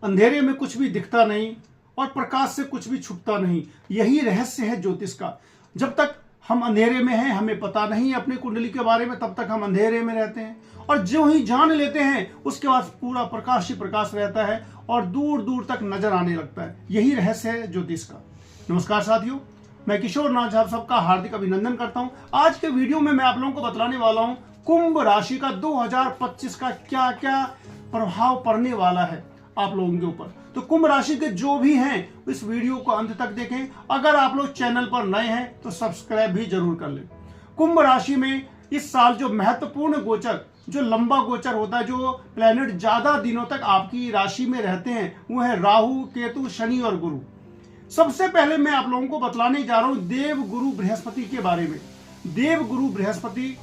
अंधेरे में कुछ भी दिखता नहीं और प्रकाश से कुछ भी छुपता नहीं। यही रहस्य है ज्योतिष का। जब तक हम अंधेरे में हैं, हमें पता नहीं अपनी कुंडली के बारे में, तब तक हम अंधेरे में रहते हैं। और जो ही जान लेते हैं उसके बाद पूरा प्रकाश ही प्रकाश रहता है और दूर दूर तक नजर आने लगता है। यही रहस्य है ज्योतिष का। नमस्कार साथियों, मैं किशोर नाथ आप सबका हार्दिक अभिनंदन करता हूं। आज के वीडियो में मैं आप लोगों को बतलाने वाला हूं कुंभ राशि का 2025 का क्या क्या प्रभाव पड़ने वाला है आप लोगों के ऊपर। तो कुंभ राशि के जो भी हैं इस वीडियो को अंत तक देखें। अगर आप लोग चैनल पर नए हैं तो सब्सक्राइब भी जरूर कर लें। कुंभ राशि में इस साल जो महत्वपूर्ण गोचर, जो लंबा गोचर होता है, जो प्लेनेट ज्यादा दिनों तक आपकी राशि में रहते हैं, वो है राहु, केतु, शनि और गुरु। सबसे पहले मैं आप लोगों को बतलाने जा रहा हूं देव गुरु बृहस्पति के बारे में। देव गुरु बृहस्पति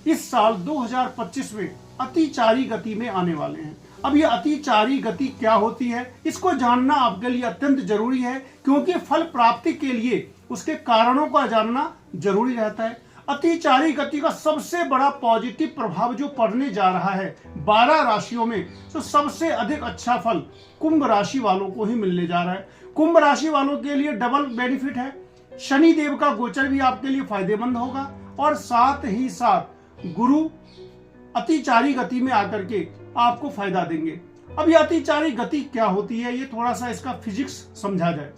इस साल 2025 में अतिचारी गति में आने वाले हैं। अब ये अतिचारी गति क्या होती है, इसको जानना आपके लिए अत्यंत जरूरी है, क्योंकि फल प्राप्ति के लिए उसके कारणों का जानना जरूरी रहता है। अतिचारी गति का सबसे बड़ा पॉजिटिव प्रभाव जो पड़ने जा रहा है 12 राशियों में, तो सबसे अधिक अच्छा फल कुंभ राशि वालों को ही मिलने जा रहा है। कुंभ राशि वालों के लिए डबल बेनिफिट है। शनि देव का गोचर भी आपके लिए फायदेमंद होगा और साथ ही साथ गुरु अतिचारी गति में आकर के आपको फायदा देंगे। अब ये अतिचारी गति क्या होती है, ये थोड़ा सा इसका फिजिक्स समझा जाए।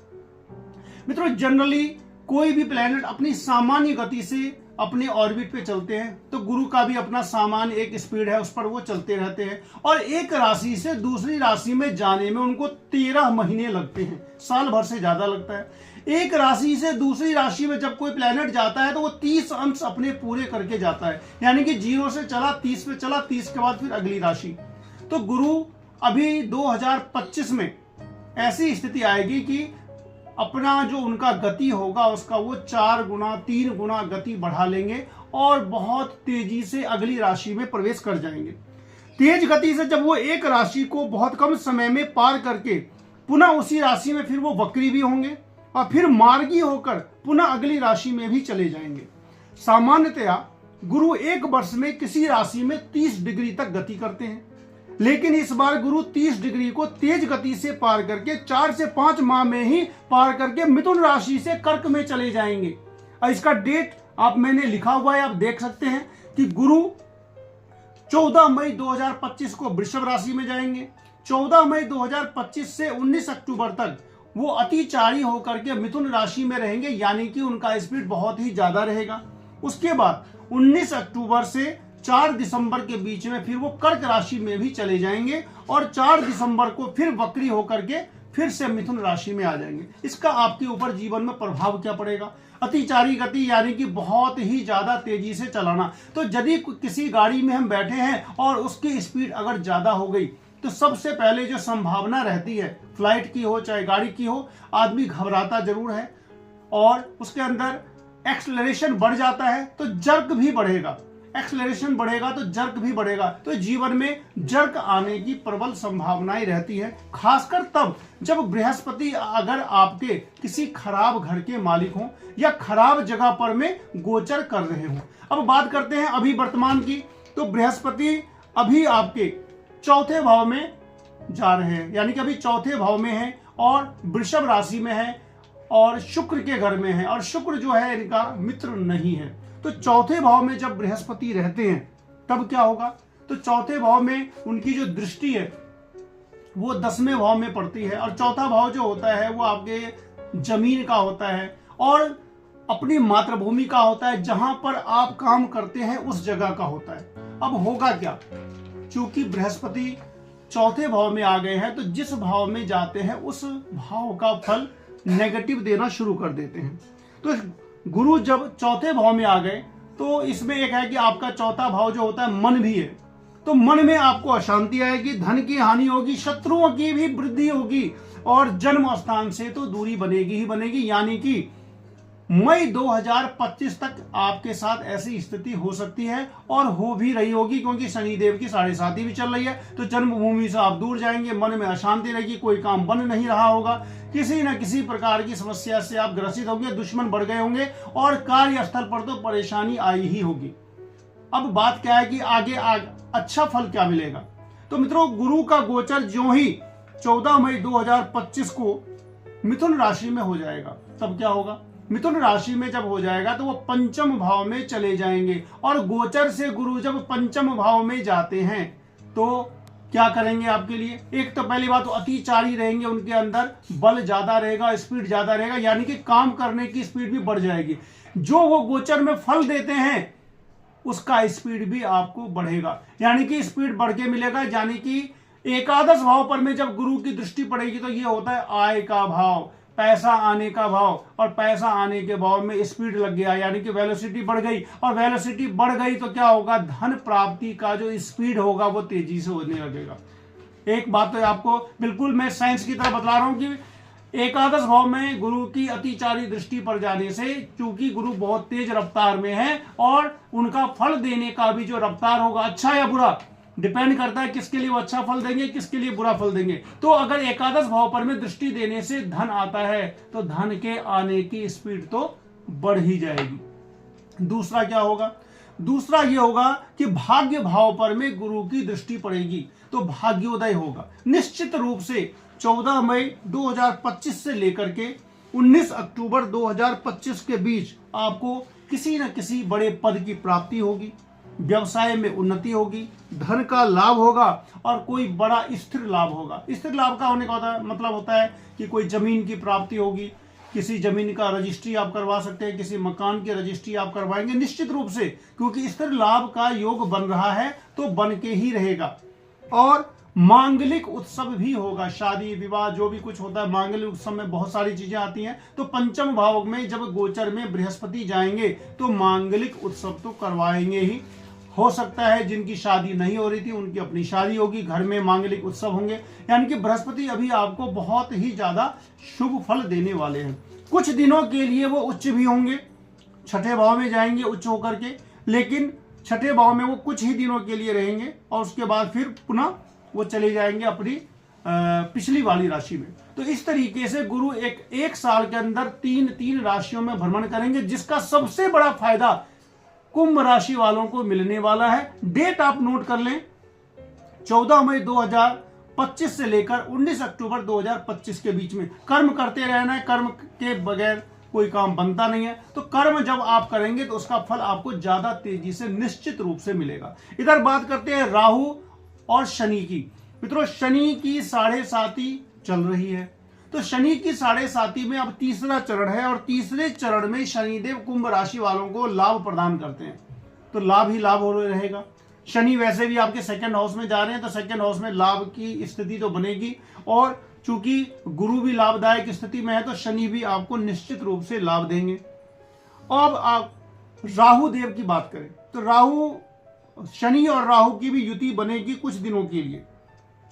मित्रों, जनरली कोई भी प्लेनेट अपनी सामान्य गति से अपने ऑर्बिट पे चलते हैं, तो गुरु का भी अपना सामान्य एक स्पीड है, उस पर वो चलते रहते हैं और एक राशि से दूसरी राशि में जाने में उनको 13 महीने लगते हैं, साल भर से ज्यादा लगता है। एक राशि से दूसरी राशि में जब कोई प्लेनेट जाता है तो वो 30 अंश अपने पूरे करके जाता है, यानी कि 0 से चला 30 पे चला, 30 के बाद फिर अगली राशि। तो गुरु अभी 2025 में ऐसी स्थिति आएगी कि अपना जो उनका गति होगा उसका वो 4 गुना 3 गुना गति बढ़ा लेंगे और बहुत तेजी से अगली राशि में प्रवेश कर जाएंगे। तेज गति से जब वो एक राशि को बहुत कम समय में पार करके पुनः उसी राशि में फिर वो वक्री भी होंगे और फिर मार्गी होकर पुनः अगली राशि में भी चले जाएंगे। सामान्यतया गुरु एक वर्ष में किसी राशि में 30 डिग्री तक गति करते हैं, लेकिन इस बार गुरु 30 डिग्री को तेज गति से पार करके 4 से 5 माह में ही पार करके मिथुन राशि से कर्क में चले जाएंगे। और इसका डेट आप मैंने लिखा हुआ है, आप देख सकते हैं कि गुरु 14 मई 2025 को वृषभ राशि में जाएंगे। 14 मई 2025 से 19 अक्टूबर तक वो अतिचारी होकर के मिथुन राशि में रहेंगे, यानी कि उनका स्पीड बहुत ही ज्यादा रहेगा। उसके बाद 19 अक्टूबर से 4 दिसंबर के बीच में फिर वो कर्क राशि में भी चले जाएंगे और 4 दिसंबर को फिर वक्री होकर के फिर से मिथुन राशि में आ जाएंगे। इसका आपके ऊपर जीवन में प्रभाव क्या पड़ेगा? अतिचारी गति यानी कि बहुत ही ज्यादा तेजी से चलाना। तो यदि किसी गाड़ी में हम बैठे हैं और उसकी स्पीड अगर ज्यादा हो गई तो सबसे पहले जो संभावना रहती है, फ्लाइट की हो चाहे गाड़ी की हो, आदमी घबराता जरूर है और उसके अंदर एक्सेलरेशन बढ़ जाता है तो जर्क भी बढ़ेगा। एक्सेलरेशन बढ़ेगा तो जर्क भी बढ़ेगा, तो जीवन में जर्क आने की प्रबल संभावनाएं रहती है, खासकर तब जब बृहस्पति अगर आपके किसी खराब घर के मालिक हों या खराब जगह पर में गोचर कर रहे हों। अब बात करते हैं अभी वर्तमान की। तो बृहस्पति अभी आपके चौथे भाव में जा रहे हैं, यानी कि अभी चौथे भाव में है और वृषभ राशि में है और शुक्र के घर में है, और शुक्र जो है इनका मित्र नहीं है। तो चौथे भाव में जब बृहस्पति रहते हैं तब क्या होगा? तो चौथे भाव में उनकी जो दृष्टि है वो 10वें भाव में पड़ती है और चौथा भाव जो होता है वो आपके जमीन का होता है और अपनी मातृभूमि का होता है, जहां पर आप काम करते हैं उस जगह का होता है। अब होगा क्या? चूंकि बृहस्पति चौथे भाव में आ गए हैं तो जिस भाव में जाते हैं उस भाव का फल नेगेटिव देना शुरू कर देते हैं। तो गुरु जब चौथे भाव में आ गए तो इसमें एक है कि आपका चौथा भाव जो होता है मन भी है, तो मन में आपको अशांति आएगी, धन की हानि होगी, शत्रुओं की भी वृद्धि होगी और जन्म स्थान से तो दूरी बनेगी ही बनेगी। यानी कि मई 2025 तक आपके साथ ऐसी स्थिति हो सकती है और हो भी रही होगी, क्योंकि शनिदेव की 7.5 भी चल रही है। तो जन्मभूमि से आप दूर जाएंगे, मन में अशांति रहेगी, कोई काम बन नहीं रहा होगा, किसी न किसी प्रकार की समस्या से आप ग्रसित होंगे, दुश्मन बढ़ गए होंगे और कार्यस्थल पर तो परेशानी आई ही होगी। अब बात क्या है कि आगे अच्छा फल क्या मिलेगा? तो मित्रों, गुरु का गोचर जो ही 14 मई 2025 को मिथुन राशि में हो जाएगा। तब क्या होगा, मिथुन राशि में जब हो जाएगा तो वो पंचम भाव में चले जाएंगे। और गोचर से गुरु जब पंचम भाव में जाते हैं तो क्या करेंगे आपके लिए, एक तो पहली बात तो अतिचारी रहेंगे, उनके अंदर बल ज्यादा रहेगा, स्पीड ज्यादा रहेगा, यानी कि काम करने की स्पीड भी बढ़ जाएगी। जो वो गोचर में फल देते हैं उसका स्पीड भी आपको बढ़ेगा, यानी कि स्पीड बढ़ के मिलेगा। यानी कि एकादश भाव पर में जब गुरु की दृष्टि पड़ेगी तो ये होता है आय का भाव, पैसा आने का भाव, और पैसा आने के भाव में स्पीड लग गया, यानी कि वेलोसिटी बढ़ गई। और वेलोसिटी बढ़ गई तो क्या होगा, धन प्राप्ति का जो स्पीड होगा वो तेजी से होने लगेगा। एक बात तो आपको बिल्कुल मैं साइंस की तरह बता रहा हूं कि एकादश भाव में गुरु की अतिचारी दृष्टि पर जाने से, चूंकि गुरु बहुत तेज रफ्तार में है और उनका फल देने का भी जो रफ्तार होगा, अच्छा या बुरा डिपेंड करता है किसके लिए वो अच्छा फल देंगे, किसके लिए बुरा फल देंगे। तो अगर एकादश भाव पर में दृष्टि देने से धन आता है तो धन के आने की स्पीड तो बढ़ ही जाएगी। दूसरा क्या होगा, दूसरा ये होगा कि भाग्य भाव पर में गुरु की दृष्टि पड़ेगी तो भाग्योदय होगा। निश्चित रूप से 14 मई 2025 से लेकर के 19 अक्टूबर 2025 के बीच आपको किसी न किसी बड़े पद की प्राप्ति होगी, व्यवसाय में उन्नति होगी, धन का लाभ होगा और कोई बड़ा स्थिर लाभ होगा। स्थिर लाभ का होने का मतलब होता है कि कोई जमीन की प्राप्ति होगी, किसी जमीन का रजिस्ट्री आप करवा सकते हैं, किसी मकान की रजिस्ट्री आप करवाएंगे निश्चित रूप से, क्योंकि स्थिर लाभ का योग बन रहा है तो बन के ही रहेगा। और मांगलिक उत्सव भी होगा, शादी विवाह जो भी कुछ होता है मांगलिक उत्सव में बहुत सारी चीजें आती हैं। तो पंचम भाव में जब गोचर में बृहस्पति जाएंगे तो मांगलिक उत्सव तो करवाएंगे ही। हो सकता है जिनकी शादी नहीं हो रही थी उनकी अपनी शादी होगी, घर में मांगलिक उत्सव होंगे, यानी कि बृहस्पति अभी आपको बहुत ही ज्यादा शुभ फल देने वाले हैं। कुछ दिनों के लिए वो उच्च भी होंगे, छठे भाव में जाएंगे उच्च होकर के, लेकिन छठे भाव में वो कुछ ही दिनों के लिए रहेंगे और उसके बाद फिर पुनः वो चले जाएंगे अपनी पिछली वाली राशि में। तो इस तरीके से गुरु एक साल के अंदर तीन राशियों में भ्रमण करेंगे, जिसका सबसे बड़ा फायदा कुंभ राशि वालों को मिलने वाला है। डेट आप नोट कर लें, 14 मई 2025 से लेकर 19 अक्टूबर 2025 के बीच में। कर्म करते रहना है, कर्म के बगैर कोई काम बनता नहीं है। तो कर्म जब आप करेंगे तो उसका फल आपको ज्यादा तेजी से निश्चित रूप से मिलेगा। इधर बात करते हैं राहु और शनि की। मित्रों, शनि की 7.5 चल रही है, तो शनि की 7.5 में अब तीसरा चरण है और तीसरे चरण में शनिदेव कुंभ राशि वालों को लाभ प्रदान करते हैं, तो लाभ ही लाभ हो रहेगा। शनि वैसे भी आपके सेकंड हाउस में जा रहे हैं तो सेकंड हाउस में लाभ की स्थिति तो बनेगी, और चूंकि गुरु भी लाभदायक स्थिति में है तो शनि भी आपको निश्चित रूप से लाभ देंगे। अब आप राहु देव की बात करें तो राहु, शनि और राहु की भी युति बनेगी कुछ दिनों के लिए।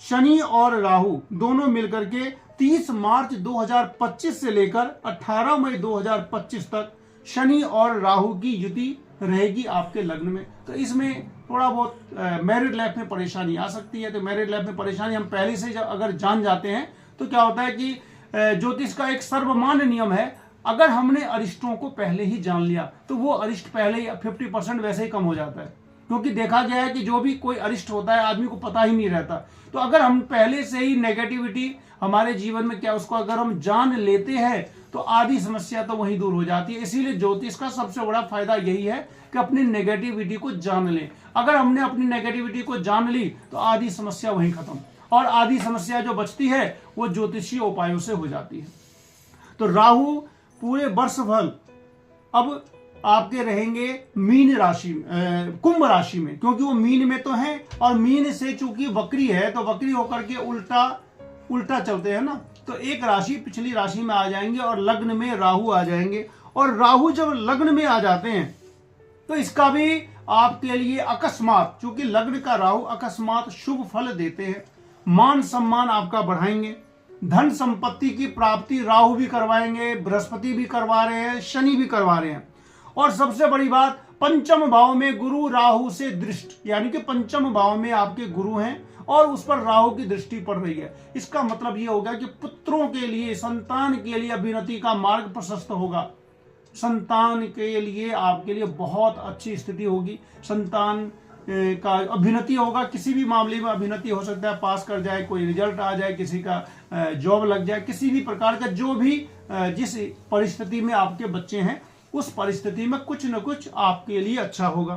शनि और राहु दोनों मिलकर के 30 मार्च 2025 से लेकर 18 मई 2025 तक शनि और राहु की युति रहेगी आपके लग्न में। तो इसमें थोड़ा बहुत मैरिड लाइफ में परेशानी आ सकती है। तो मैरिड लाइफ में परेशानी हम पहले से अगर जान जाते हैं तो क्या होता है कि ज्योतिष का एक सर्वमान्य नियम है, अगर हमने अरिष्टों को पहले ही जान लिया तो वो अरिष्ट पहले ही 50% वैसे ही कम हो जाता है, क्योंकि देखा गया है कि जो भी कोई अरिष्ट होता है आदमी को पता ही नहीं रहता। तो अगर हम पहले से ही नेगेटिविटी हमारे जीवन में क्या उसको अगर हम जान लेते हैं तो आधी समस्या तो वहीं दूर हो जाती है। इसीलिए ज्योतिष का सबसे बड़ा फायदा यही है कि अपनी नेगेटिविटी को जान लें। अगर हमने अपनी नेगेटिविटी को जान ली तो आधी समस्या वहीं खत्म, और आधी समस्या जो बचती है वो ज्योतिषीय उपायों से हो जाती है। तो राहु पूरे वर्ष भर अब आपके रहेंगे मीन राशि, कुंभ राशि में, क्योंकि वो मीन में तो है और मीन से चूंकि वक्री है तो वक्री होकर के उल्टा चलते हैं ना, तो एक राशि पिछली राशि में आ जाएंगे और लग्न में राहु आ जाएंगे। और राहु जब लग्न में आ जाते हैं तो इसका भी आपके लिए अकस्मात, चूंकि लग्न का राहु अकस्मात शुभ फल देते हैं। मान सम्मान आपका बढ़ाएंगे, धन संपत्ति की प्राप्ति राहु भी करवाएंगे, बृहस्पति भी करवा रहे हैं, शनि भी करवा रहे हैं। और सबसे बड़ी बात, पंचम भाव में गुरु राहु से दृष्ट, यानी कि पंचम भाव में आपके गुरु हैं और उस पर राहु की दृष्टि पड़ रही है। इसका मतलब यह होगा कि पुत्रों के लिए, संतान के लिए अभिन्नति का मार्ग प्रशस्त होगा। संतान के लिए आपके लिए बहुत अच्छी स्थिति होगी। संतान का अभ्युन्नति होगा, किसी भी मामले में अभ्युन्नति हो सकता है, पास कर जाए, कोई रिजल्ट आ जाए, किसी का जॉब लग जाए, किसी भी प्रकार का जो भी जिस परिस्थिति में आपके बच्चे हैं उस परिस्थिति में कुछ न कुछ आपके लिए अच्छा होगा।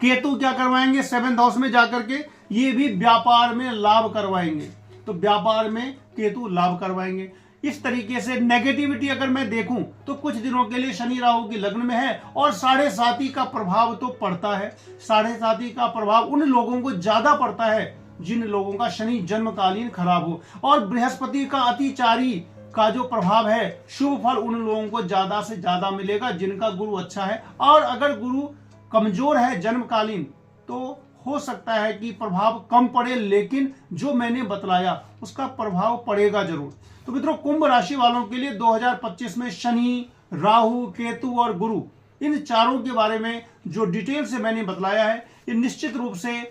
केतु क्या करवाएंगे 7th हाउस में जाकर के, ये भी व्यापार में लाभ करवाएंगे। तो व्यापार में केतु लाभ करवाएंगे। इस तरीके से नेगेटिविटी अगर मैं देखूं तो कुछ दिनों के लिए शनि राहु की लग्न में है और 7.5 का प्रभाव तो पड़ता है। 7.5 का प्रभाव उन लोगों को ज्यादा पड़ता है जिन लोगों का शनि जन्मकालीन खराब हो, और बृहस्पति का अतिचारी का जो प्रभाव है शुभ फल उन लोगों को ज्यादा से ज्यादा मिलेगा जिनका गुरु अच्छा है। और अगर गुरु कमजोर है जन्मकालीन तो हो सकता है कि प्रभाव कम पड़े, लेकिन जो मैंने बतलाया उसका प्रभाव पड़ेगा जरूर। तो मित्रों, कुंभ राशि वालों के लिए 2025 में शनि, राहु, केतु और गुरु, इन चारों के बारे में जो डिटेल से मैंने बतलाया है ये निश्चित रूप से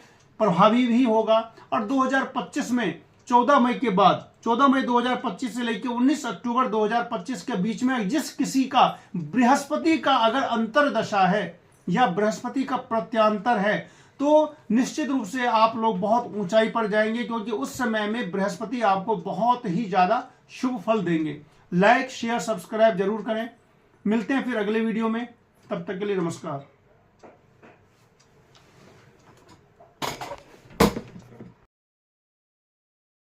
प्रभावी भी होगा। और 2025 में 14 मई के बाद, 14 मई 2025 से लेकर 19 अक्टूबर 2025 के बीच में जिस किसी का बृहस्पति का अगर अंतरदशा है या बृहस्पति का प्रत्यांतर है तो निश्चित रूप से आप लोग बहुत ऊंचाई पर जाएंगे, क्योंकि उस समय में बृहस्पति आपको बहुत ही ज्यादा शुभ फल देंगे। लाइक, शेयर, सब्सक्राइब जरूर करें। मिलते हैं फिर अगले वीडियो में, तब तक के लिए नमस्कार।